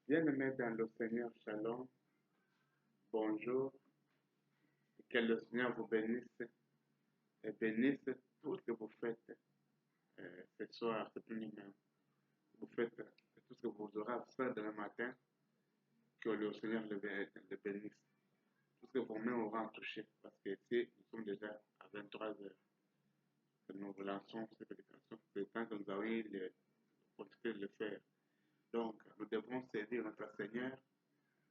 Bien-aimés dans le Seigneur, Shalom, bonjour, et que le Seigneur vous bénisse et bénisse tout ce que vous faites ce soir, cette nuit même. Vous faites tout ce que vous aurez à faire demain matin, que le Seigneur le bénisse. Tout ce que vos mains auront touché, parce que ici, nous sommes déjà à 23 heures que nous lançons cette prédication. C'est le temps que nous avons eu l'opportunité de le faire. Donc, nous devons servir notre Seigneur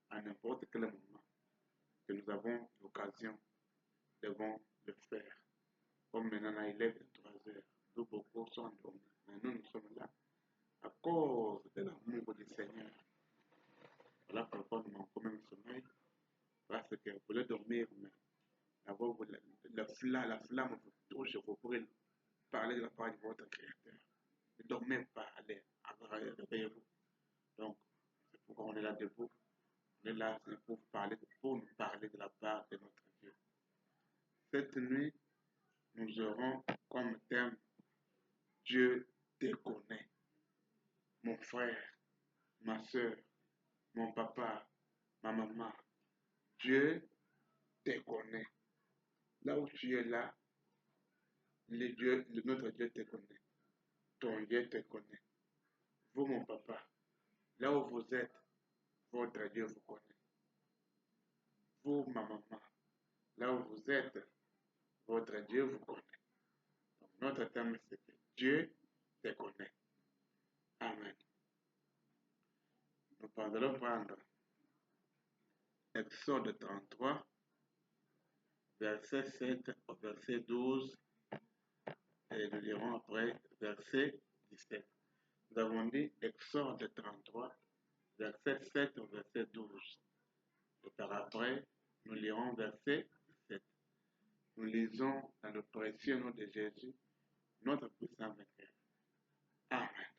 à n'importe quel moment que nous avons l'occasion, devons le faire. Comme maintenant, il est 23 heures, nous beaucoup sont endormis. Mais nous sommes là à cause de l'amour du Seigneur. Voilà pourquoi nous manquons même le sommeil, parce que vous voulez dormir, mais la flamme vous touche, vous pourrez parler de la part de votre Créateur. Ne dormez pas, allez, réveillez-vous. Donc, c'est pourquoi on est là debout. On est là pour nous parler de la part de notre Dieu. Cette nuit, nous aurons comme thème Dieu te connaît. Mon frère, ma soeur, mon papa, ma maman, Dieu te connaît. Là où tu es là, notre Dieu te connaît. Ton Dieu te connaît. Vous, mon papa, là où vous êtes, votre Dieu vous connaît. Vous, ma maman, là où vous êtes, votre Dieu vous connaît. Donc, notre thème, c'est que Dieu te connaît. Amen. Nous allons prendre Exode 33, verset 7 au verset 12, et nous lirons après verset 17. Nous avons dit Exode 33, verset 7 au verset 12. Et par après, nous lirons verset 17. Nous lisons dans le précieux nom de Jésus, notre puissant Vainqueur. Amen.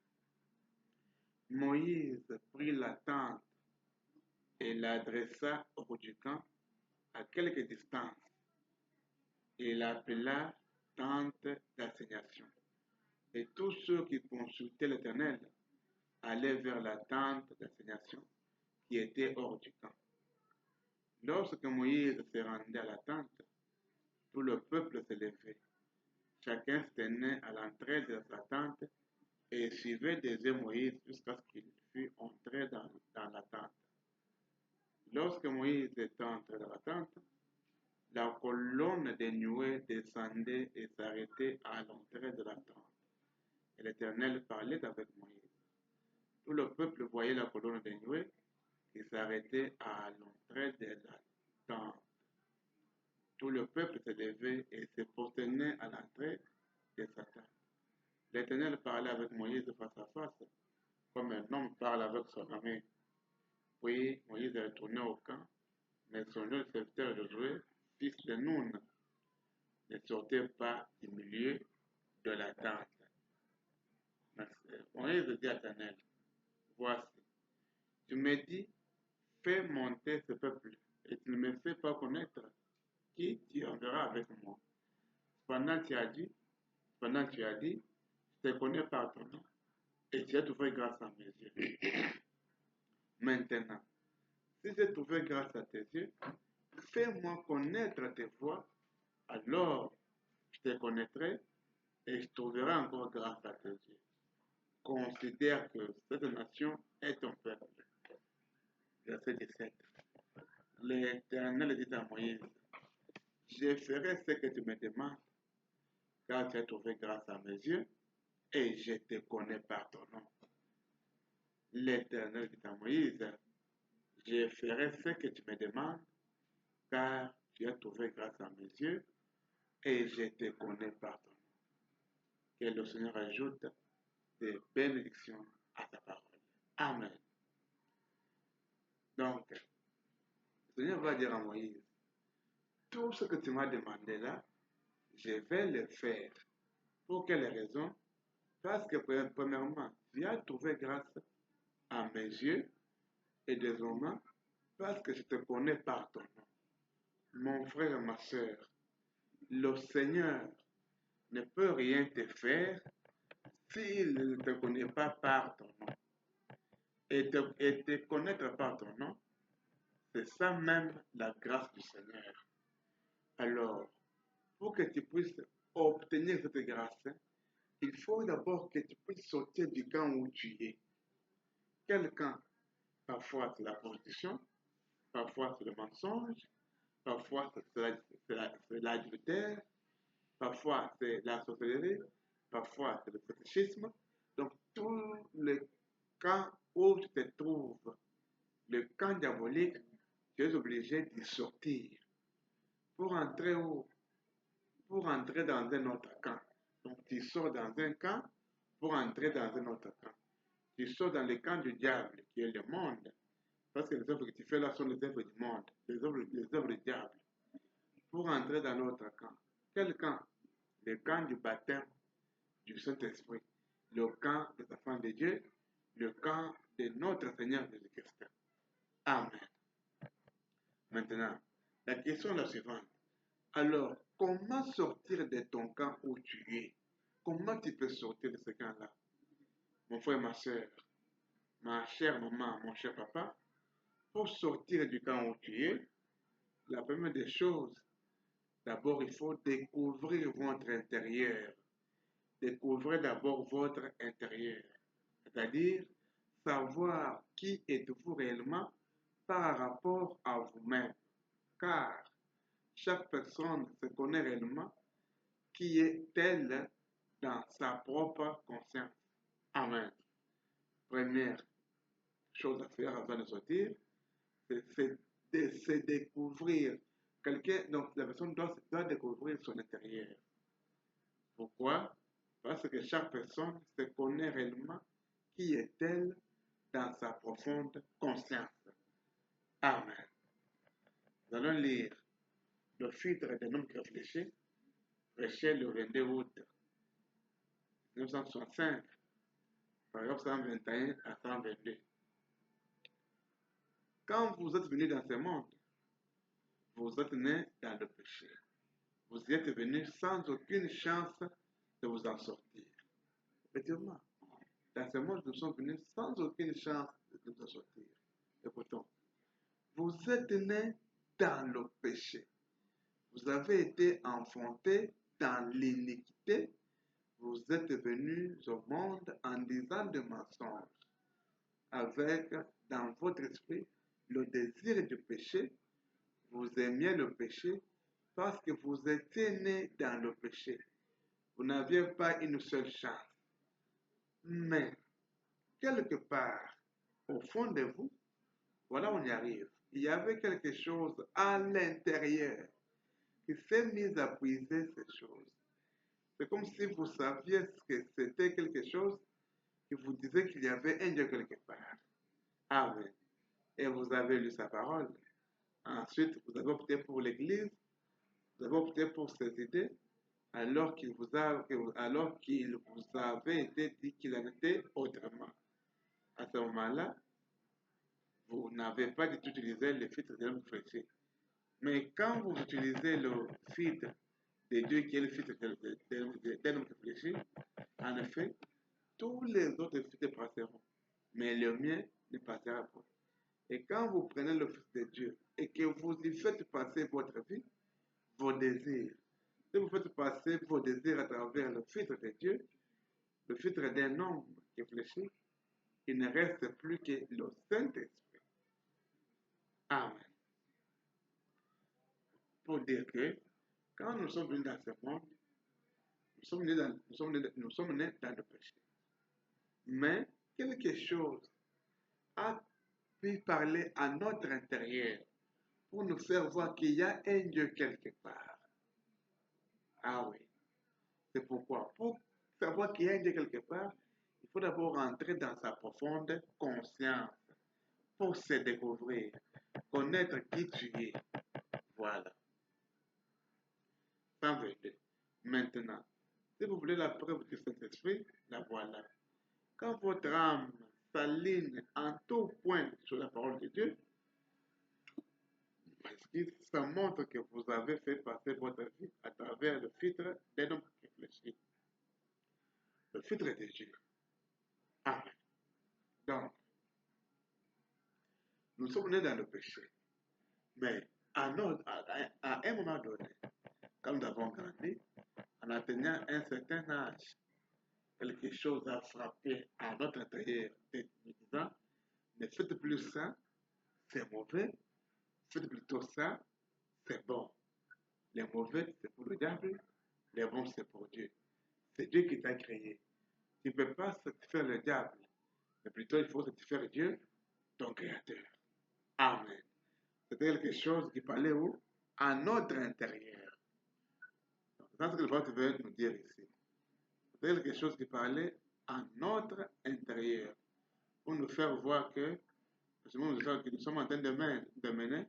Moïse prit la tente et l'adressa hors du camp à quelque distance et l'appela tente d'assignation. Et tous ceux qui consultaient l'Éternel allaient vers la tente d'assignation qui était hors du camp. Lorsque Moïse se rendait à la tente, tout le peuple se levait. Chacun se tenait à l'entrée de sa tente et suivait des yeux Moïse jusqu'à ce qu'il fût entré dans la tente. Lorsque Moïse était entré dans la tente, la colonne de nuée descendait et s'arrêtait à l'entrée de la tente. Et l'Éternel parlait avec Moïse. Tout le peuple voyait la colonne de nuée qui s'arrêtait à l'entrée de la tente. Tout le peuple se levait et se prosternait à l'entrée de sa tente. L'Éternel parlait avec Moïse face à face, comme un homme parle avec son ami. Puis Moïse est retourné au camp, mais son jeune serviteur Josué, fils de Nun, ne sortait pas du milieu de la tente. Moïse dit à l'Éternel, voici, tu me dis, fais monter ce peuple, et tu ne me fais pas connaître qui tu enverras avec moi. Cependant, tu as dit, je te connais par ton nom, et tu as trouvé grâce à mes yeux. Maintenant, si j'ai trouvé grâce à tes yeux, fais-moi connaître tes voies, alors je te connaîtrai et je trouverai encore grâce à tes yeux. Considère que cette nation est ton peuple. Verset 17. L'Éternel dit à Moïse, je ferai ce que tu me demandes, car tu as trouvé grâce à mes yeux, et je te connais par ton nom. L'Éternel dit à Moïse, je ferai ce que tu me demandes, car tu as trouvé grâce à mes yeux, et je te connais par ton nom. Que le Seigneur ajoute des bénédictions à ta parole. Amen. Donc, le Seigneur va dire à Moïse, tout ce que tu m'as demandé là, je vais le faire. Pour quelle raison? Parce que premièrement, tu as trouvé grâce à mes yeux, et deuxièmement, parce que je te connais par ton nom. Mon frère et ma soeur, le Seigneur ne peut rien te faire s'il ne te connaît pas par ton nom. et te connaître par ton nom, c'est ça même la grâce du Seigneur. Alors, pour que tu puisses obtenir cette grâce, il faut d'abord que tu puisses sortir du camp où tu es. Quel camp? Parfois c'est la prostitution, parfois c'est le mensonge, parfois c'est l'adultère, parfois c'est la sorcellerie, parfois c'est le fétichisme. Donc, tous les camps où tu te trouves, le camp diabolique, tu es obligé d'y sortir pour entrer où? Pour entrer dans un autre camp. Donc, tu sors dans un camp pour entrer dans un autre camp. Tu sors dans le camp du diable, qui est le monde. Parce que les œuvres que tu fais là sont les œuvres du monde, les œuvres du diable. Pour entrer dans l'autre camp. Quel camp? Le camp du baptême du Saint-Esprit. Le camp des enfants de Dieu. Le camp de notre Seigneur Jésus-Christ. Amen. Maintenant, la question est la suivante. Alors, comment sortir de ton camp où tu es? Comment tu peux sortir de ce camp-là? Mon frère, ma soeur, ma chère maman, mon cher papa, pour sortir du camp où tu es, la première des choses, d'abord, il faut découvrir votre intérieur. Découvrez d'abord votre intérieur. C'est-à-dire, savoir qui êtes-vous réellement par rapport à vous-même. Car chaque personne se connaît réellement qui est-elle dans sa propre conscience. Amen. Première chose à faire avant de sortir, c'est de se découvrir. Donc la personne doit découvrir son intérieur. Pourquoi? Parce que chaque personne se connaît réellement qui est-elle dans sa profonde conscience. Amen. Nous allons lire le filtre d'un homme qui réfléchit, prêché le 22 août 1965, paragraphe 121 à 122. Quand vous êtes venu dans ce monde, vous êtes né dans le péché. Vous y êtes venu sans aucune chance de vous en sortir. Effectivement, dans ce monde, nous sommes venus sans aucune chance de nous en sortir. Écoutons, vous êtes né dans le péché. Vous avez été enfanté dans l'iniquité. Vous êtes venus au monde en disant des mensonges, avec dans votre esprit le désir du péché. Vous aimiez le péché parce que vous étiez né dans le péché. Vous n'aviez pas une seule chance. Mais, quelque part, au fond de vous, voilà, on y arrive. Il y avait quelque chose à l'intérieur qui s'est mis à briser ces choses. C'est comme si vous saviez que c'était quelque chose qui vous disait qu'il y avait un Dieu quelque part. Amen. Et vous avez lu sa parole. Ensuite, vous avez opté pour l'Église, vous avez opté pour ces idées, alors qu'il vous avait été dit qu'il en était autrement. À ce moment-là, vous n'avez pas du tout utilisé le filtre de l'homme fléché. Mais quand vous utilisez le filtre de Dieu qui est le filtre de l'homme fléché, en effet, tous les autres filtres passeront. Mais le mien ne passera pas. Et quand vous prenez le Fils de Dieu et que vous y faites passer votre vie, vos désirs, si vous faites passer vos désirs à travers le filtre de Dieu, le filtre d'un homme qui fléchit, il ne reste plus que le Saint-Esprit. Amen. Pour dire que quand nous sommes venus dans ce monde, nous sommes nés dans le péché. Mais quelque chose a pu parler à notre intérieur pour nous faire voir qu'il y a un Dieu quelque part. Ah oui. C'est pourquoi, pour savoir qu'il y a un Dieu quelque part, il faut d'abord entrer dans sa profonde conscience pour se découvrir, connaître qui tu es. Voilà. 122. Maintenant, si vous voulez la preuve du Saint-Esprit, la voilà. Quand votre âme s'aligne en tout point sur la parole de Dieu, ça montre que vous avez fait passer votre vie à travers le filtre d'un homme qui réfléchit. Le filtre de Dieu. Amen. Donc, Nous sommes nés dans le péché. Mais à un moment donné, quand nous avons grandi, en atteignant un certain âge, quelque chose a frappé à notre intérieur, nous disant, ne faites plus ça, c'est mauvais, faites plutôt ça, c'est bon. Les mauvais, c'est pour le diable, les bons, c'est pour Dieu. C'est Dieu qui t'a créé. Tu ne peux pas satisfaire le diable, mais plutôt il faut satisfaire Dieu, ton créateur. Amen. C'était quelque chose qui parlait où? À notre intérieur. C'est ça ce que le Père veut nous dire ici. C'était quelque chose qui parlait à notre intérieur. Pour nous faire voir que le chemin que nous sommes en train de mener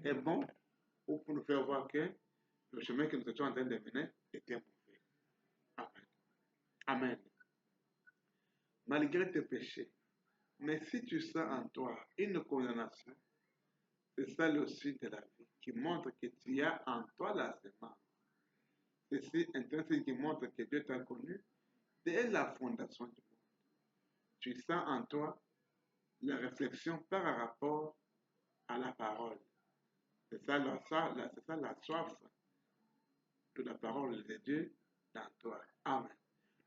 est bon, ou pour nous faire voir que le chemin que nous étions en train de mener était mauvais. Amen. Amen. Malgré tes péchés, mais si tu sens en toi une condamnation, c'est ça le signe de la vie, qui montre que tu as en toi la semence. Ceci est un signe qui montre que Dieu t'a connu dès la fondation du monde. Tu sens en toi la réflexion par rapport à la parole. C'est ça la soif de la parole de Dieu dans toi. Amen.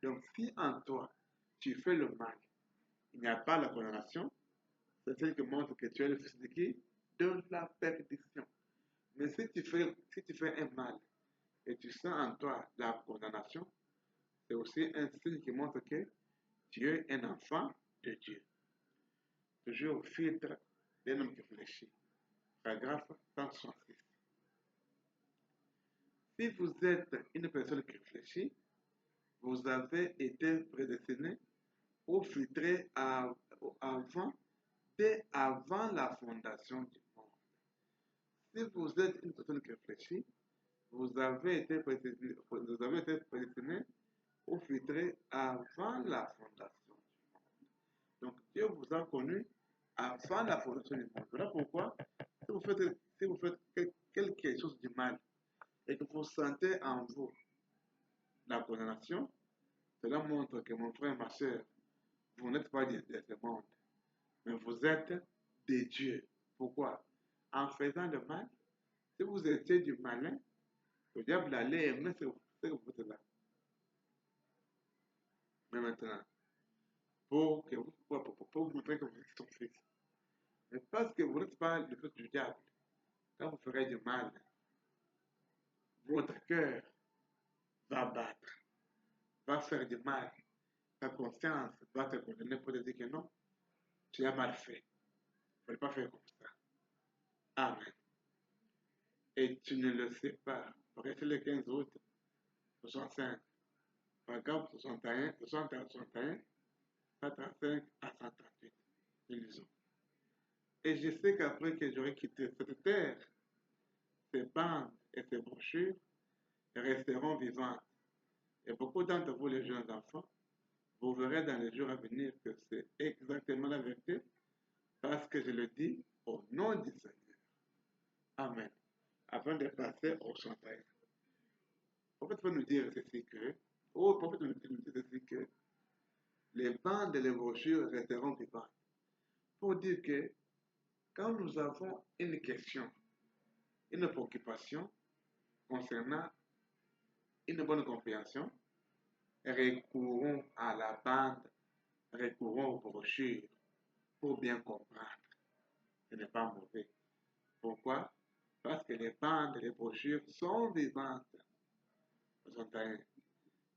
Donc si en toi tu fais le mal, il n'y a pas la condamnation, c'est ce qui montre que tu es le fils de qui? De la perdition. Mais si tu fais un mal et tu sens en toi la condamnation, c'est aussi un signe qui montre que tu es un enfant de Dieu. Toujours au filtre d'un homme qui réfléchit. Paragraphe 166. Si vous êtes une personne qui réfléchit, vous avez été prédestiné ou filtré dès avant la fondation du monde. Si vous êtes une personne qui réfléchit, vous avez été prédestiné ou filtré avant la fondation du monde. Donc Dieu vous a connu avant la fondation du monde. Voilà pourquoi, si vous faites quelque chose de mal et que vous sentez en vous la condamnation, cela montre que mon frère et ma soeur, vous n'êtes pas de ce monde, mais vous êtes des dieux. Pourquoi? En faisant le mal, si vous étiez du malin, le diable allait aimer ce que vous faites là. Mais maintenant, pour vous montrer que vous êtes son fils. Mais parce que vous n'êtes pas le fils du diable, quand vous ferez du mal, votre cœur va battre, va faire du mal. Ta conscience va te condamner pour te dire que non, tu as mal fait. Il ne faut pas faire comme ça. Amen. Et tu ne le sais pas. Regardez le 15 août 65, paragraphe 61, 135 à 138. Nous lisons. Et je sais qu'après que j'aurai quitté cette terre, ces bandes et ces brochures resteront vivantes. Et beaucoup d'entre vous, les jeunes enfants, vous verrez dans les jours à venir que c'est exactement la vérité, parce que je le dis au nom du Seigneur. Amen. Avant de passer au chantage. Le prophète va nous dire ceci que, les bandes et les brochures resteront vivantes. Pour dire que quand nous avons une question, une préoccupation concernant une bonne compréhension, recourons à la bande, recourons aux brochures pour bien comprendre. Ce n'est pas mauvais. Pourquoi? Parce que les bandes et les brochures sont vivantes.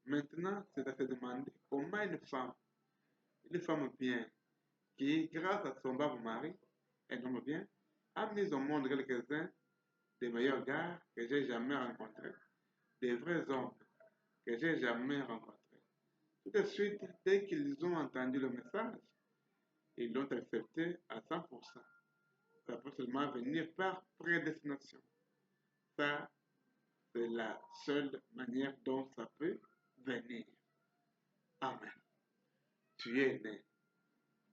Maintenant, c'est à se demander comment une femme bien, qui, grâce à son brave mari, un homme bien, a mis au monde quelques-uns des meilleurs gars que j'ai jamais rencontrés, des vrais hommes que j'ai jamais rencontrés. Tout de suite, dès qu'ils ont entendu le message, ils l'ont accepté à 100%. Ça peut seulement venir par prédestination. Ça, c'est la seule manière dont ça peut venir. Amen. Tu es né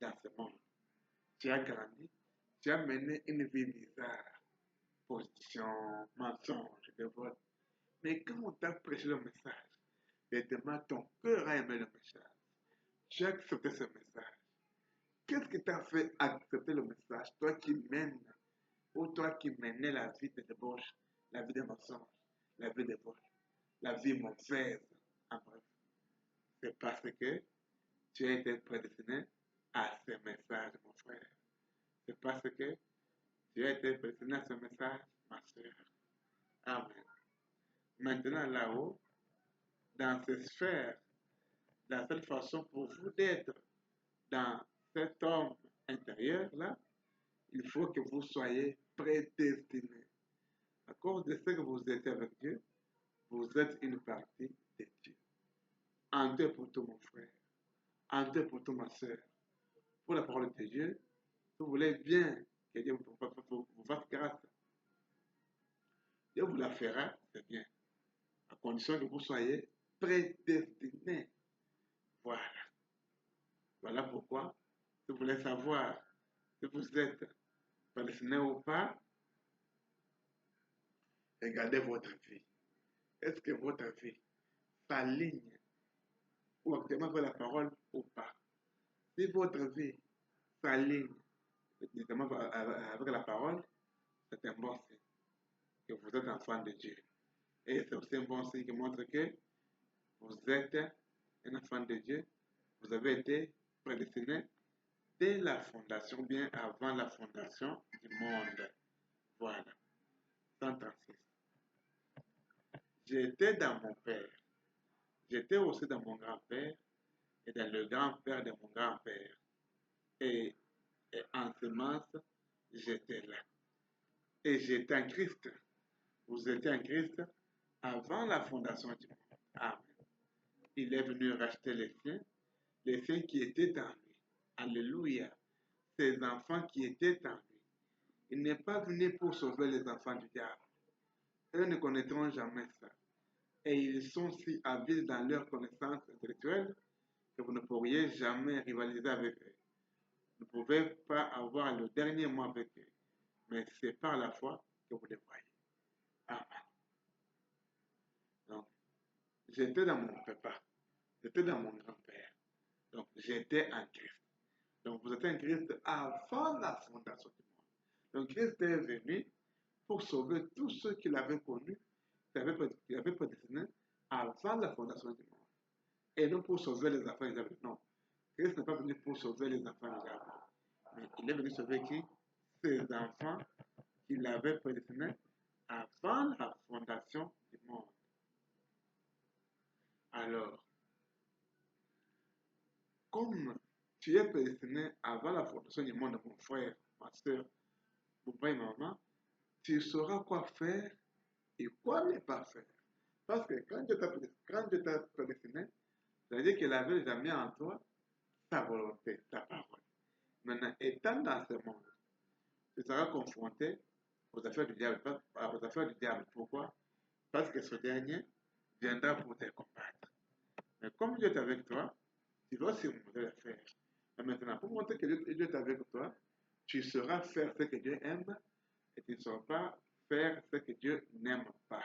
dans ce monde. Tu as grandi. Tu as mené une vie bizarre. Position, mensonge, dévote. Mais quand on t'a prêché le message, évidemment, ton cœur a aimé le message. Tu as accepté ce message. Qu'est-ce qui t'a fait accepter le message? Toi qui mènes, ou toi qui menais la vie de débauche, la vie de mensonge, la vie de vol, la vie mauvaise, en bref. C'est parce que tu as été prédestiné à ce message, mon frère. C'est parce que tu as été prédestiné à ce message, ma soeur. Amen. Maintenant, là-haut, dans ces sphères, la seule façon pour vous d'être dans cet homme intérieur-là, il faut que vous soyez prédestinés. À cause de ce que vous êtes avec Dieu, vous êtes une partie de Dieu. En Dieu pour tout, mon frère. En Dieu pour tout, ma soeur. Pour la parole de Dieu, si vous voulez bien que Dieu vous fasse grâce, Dieu vous la fera, c'est bien. À condition que vous soyez prédestinés. Voilà. Voilà pourquoi, si vous voulez savoir si vous êtes prédestiné ou pas, regardez votre vie. Est-ce que votre vie s'aligne ou actuellement avec la parole ou pas? Si votre vie s'aligne notamment avec la parole, c'est un bon signe que vous êtes enfant de Dieu. Et c'est aussi un bon signe qui montre que vous êtes un enfant de Dieu. Vous avez été prédestiné dès la fondation, bien avant la fondation du monde. Voilà. 136. J'étais dans mon père. J'étais aussi dans mon grand-père et dans le grand-père de mon grand-père. Et en semence, j'étais là. Et j'étais en Christ. Vous étiez en Christ avant la fondation du monde. Amen. Il est venu racheter les siens qui étaient en lui. Alléluia. Ces enfants qui étaient en lui. Il n'est pas venu pour sauver les enfants du diable. Eux ne connaîtront jamais ça. Et ils sont si habiles dans leur connaissance intellectuelle que vous ne pourriez jamais rivaliser avec eux. Vous ne pouvez pas avoir le dernier mot avec eux. Mais c'est par la foi que vous les voyez. Amen. Donc, j'étais dans mon papa. J'étais dans mon grand-père. Donc, j'étais en Christ. Donc, vous êtes en Christ avant la fondation du monde. Donc, Christ est venu pour sauver tous ceux qu'il avait connus, qu'il avait prédestinés avant la fondation du monde. Et non pour sauver les enfants d'Israël. Non. Christ n'est pas venu pour sauver les enfants d'Israël. Mais il est venu sauver qui? Ces enfants qu'il avait prédestinés avant la fondation du monde. Alors, comme tu es prédestiné avant la fondation du monde, mon frère, ma soeur, mon père et maman, tu sauras quoi faire et quoi ne pas faire. Parce que quand Dieu t'a prédestiné, c'est-à-dire qu'il avait déjà mis en toi ta volonté, ta parole. Maintenant, étant dans ce monde, tu seras confronté aux affaires du diable. Aux affaires du diable. Pourquoi? Parce que ce dernier viendra pour te combattre. Mais comme Dieu est avec toi, tu vas surmonter l'affaire. Mais maintenant, pour montrer que Dieu est avec toi, tu sauras faire ce que Dieu aime et tu ne sauras pas faire ce que Dieu n'aime pas.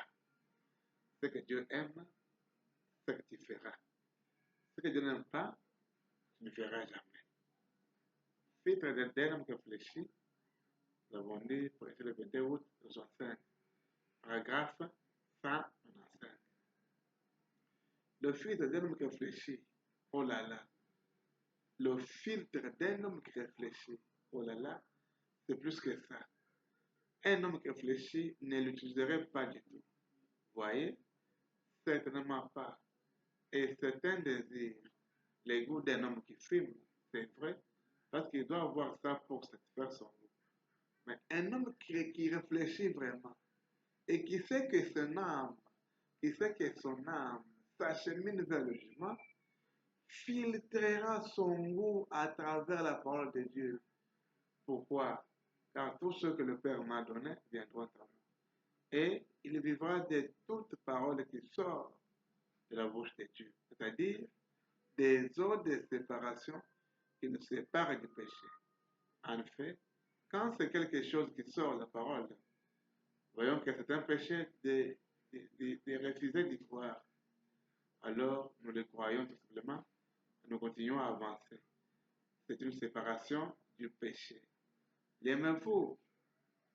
Ce que Dieu aime, ce que tu feras. Ce que Dieu n'aime pas, tu ne feras jamais. Filtre d'un homme réfléchi, nous avons dit pour le 22 août 65, paragraphe 195. Le filtre d'un homme réfléchi, oh là là, le filtre d'un homme qui réfléchit, oh là là, c'est plus que ça. Un homme qui réfléchit ne l'utiliserait pas du tout. Voyez? Certainement pas. Et c'est un désir, les goûts d'un homme qui fume, c'est vrai, parce qu'il doit avoir ça pour satisfaire son goût. Mais un homme qui réfléchit vraiment et qui sait que son âme s'achemine vers le jugement, filtrera son goût à travers la parole de Dieu. Pourquoi? Car tout ce que le Père m'a donné viendra à moi. Et il vivra de toute parole qui sort de la bouche de Dieu, c'est-à-dire des eaux de séparation qui nous séparent du péché. En fait, quand c'est quelque chose qui sort de la parole, voyons que c'est un péché de refuser d'y croire. Alors, nous le croyons tout simplement, nous continuons à avancer. c'est une séparation du péché. L'aimez-vous?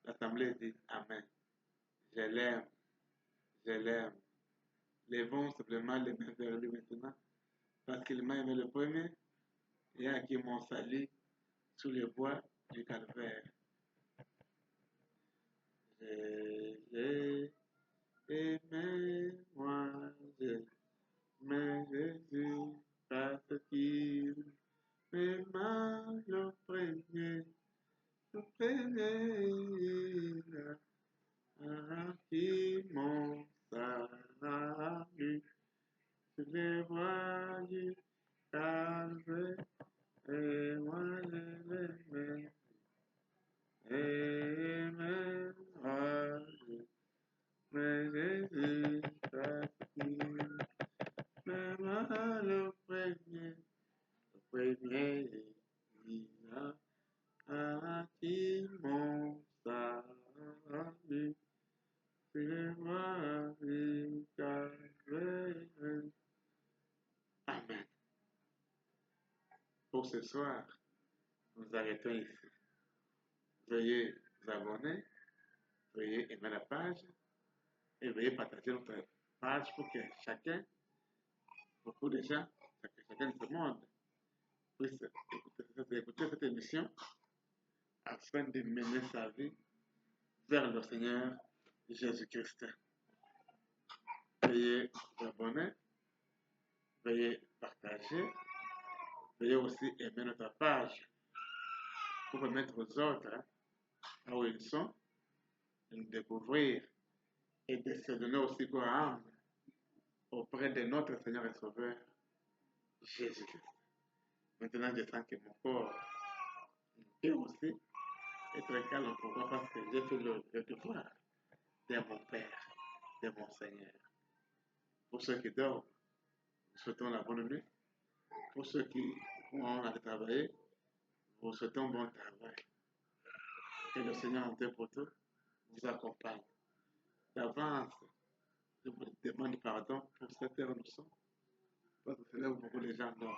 L'Assemblée dit Amen. Je l'aime, je l'aime. Levons simplement les mains vers lui maintenant, parce qu'il m'a aimé le premier et a acquis mon salut sous le bois du calvaire. J'ai aimé, moi, j'aimais Jésus, parce qu'il m'aima le premier, qui mon salut, sur les voies du calvaire, et moi je l'aimais, mais Jésus, parce qu'il m'aima le premier, il a acquis mon salut, sur les voies du calvaire. Amen. Pour ce soir, nous arrêtons ici. Veuillez vous abonner, veuillez aimer la page et veuillez partager notre page pour que chacun, beaucoup de gens, chacun de ce monde puisse écouter cette émission afin de mener sa vie vers le Seigneur Jésus-Christ. Veuillez vous abonner, veuillez partager, veuillez aussi aimer notre page pour permettre aux autres, là où ils sont, de nous découvrir et de se donner aussi corps à âme auprès de notre Seigneur et Sauveur Jésus-Christ. Maintenant, je sens que mon corps peut aussi être calme. Pourquoi? Parce que j'ai fait le devoir de mon Père, de mon Seigneur. Pour ceux qui dorment, nous souhaitons la bonne nuit. Pour ceux qui ont à travailler, nous souhaitons bon travail. Que le Seigneur en pour tout vous accompagne. D'avance, je vous demande pardon pour cette heure où nous sommes, parce que c'est là où beaucoup de gens dorment.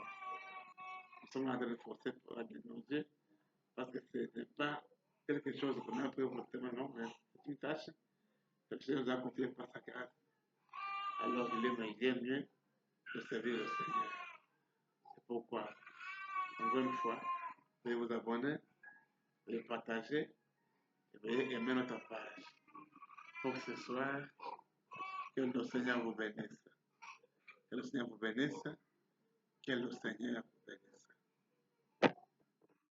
Nous sommes en train de forcer pour la dénoncer, parce que ce n'est pas quelque chose qu'on a appris au non, mais c'est une tâche que le Seigneur nous a confiée par sa grâce. Alors il est mieux de servir le Seigneur. C'est pourquoi, encore une fois, veuillez vous abonner, veuillez partager et veuillez aimer notre page. Pour ce soir, que le Seigneur vous bénisse. Que le Seigneur vous bénisse. Que le Seigneur